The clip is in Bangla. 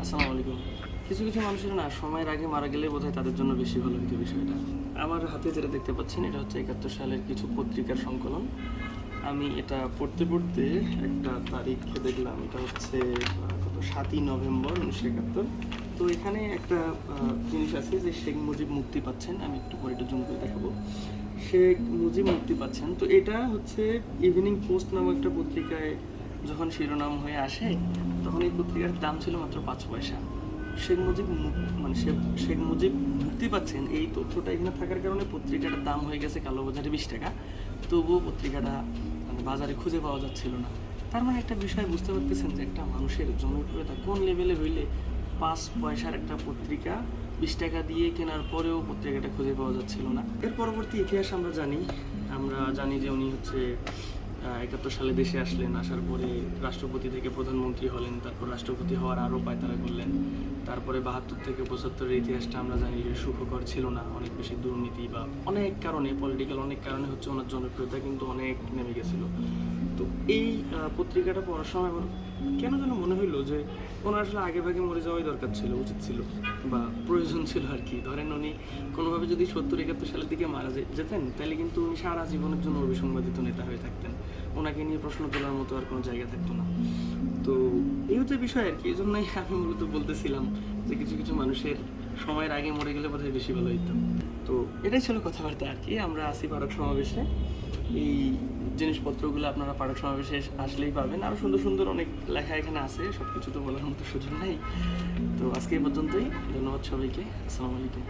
আসসালামু আলাইকুম। কিছু কিছু মানুষের না সময়ের আগে মারা গেলে বোধহয় তাদের জন্য বেশি ভালো হতো বিষয়টা। আমার হাতে যেটা দেখতে পাচ্ছেন এটা হচ্ছে ৭১ সালের কিছু পত্রিকার সংকলন। আমি এটা পড়তে পড়তে একটা তারিখ দেখলাম, এটা হচ্ছে কত ৭ই নভেম্বর ১৯৭১। তো এখানে একটা জিনিস আছে যে শেখ মুজিব মুক্তি পাচ্ছেন। আমি একটু পরে একটু জুম করে দেখাবো। শেখ মুজিব মুক্তি পাচ্ছেন। তো এটা হচ্ছে ইভিনিং পোস্ট নামক একটা পত্রিকায় যখন শিরোনাম হয়ে আসে, তখন এই পত্রিকার দাম ছিল মাত্র ৫ পয়সা। শেখ মুজিব মানে শেখ মুজিব মুক্তি পাচ্ছেন এই তথ্যটা এখানে থাকার কারণে পত্রিকাটার দাম হয়ে গেছে কালোবাজারে ২০ টাকা। তবুও পত্রিকাটা মানে বাজারে খুঁজে পাওয়া যাচ্ছিল না। তার মানে একটা বিষয় বুঝতে পারতেছেন যে একটা মানুষের জনপ্রিয়তা কোন লেভেলে হইলে ৫ পয়সার একটা পত্রিকা ২০ টাকা দিয়ে কেনার পরেও পত্রিকাটা খুঁজে পাওয়া যাচ্ছিল না। এর পরবর্তী ইতিহাস আমরা জানি যে উনি হচ্ছে ৭১ সালে দেশে আসলেন, আসার পরে রাষ্ট্রপতি থেকে প্রধানমন্ত্রী হলেন, তারপর রাষ্ট্রপতি হওয়ার আরও পায়তারা করলেন। তারপরে ৭২ থেকে ৭৫-এর ইতিহাসটা আমরা জানি যে সুখকর ছিল না, অনেক বেশি দুর্নীতি বা অনেক কারণে, পলিটিক্যাল অনেক কারণে হচ্ছে ওনার জনপ্রিয়তা কিন্তু অনেক নেমে গেছিলো। তো এই পত্রিকাটা পড়ার সময় আমার কেন যেন মনে হইলো যে ওনার আসলে আগে ভাগে মরে যাওয়াই দরকার ছিল, উচিত ছিল বা প্রয়োজন ছিল আর কি। ধরেন উনি কোনোভাবে যদি ৭০-৭১ সালের দিকে মারা যেতেন, তাহলে কিন্তু উনি সারা জীবনের জন্য অবিসংবাদিত নেতা হয়ে থাকতেন, ওনাকে নিয়ে প্রশ্ন তোলার মতো আর কোনো জায়গা থাকতো না। তো এই হচ্ছে বিষয় আর কি। এই জন্যই আমি মূলত বলতেছিলাম যে কিছু কিছু মানুষের সময়ের আগে মরে গেলে বোধহয় বেশি ভালো হইতো। তো এটাই ছিল কথাবার্তা আর কি। আমরা আসি পাঠক সমাবেশে। এই জিনিসপত্রগুলো আপনারা পাঠক সমাবেশে আসলেই পাবেন। আরও সুন্দর সুন্দর অনেক লেখা এখানে আছে, সব কিছু তো বলার মতো সুযোগ নেই। তো আজকে এই পর্যন্তই। ধন্যবাদ সবাইকে। আসসালামু আলাইকুম।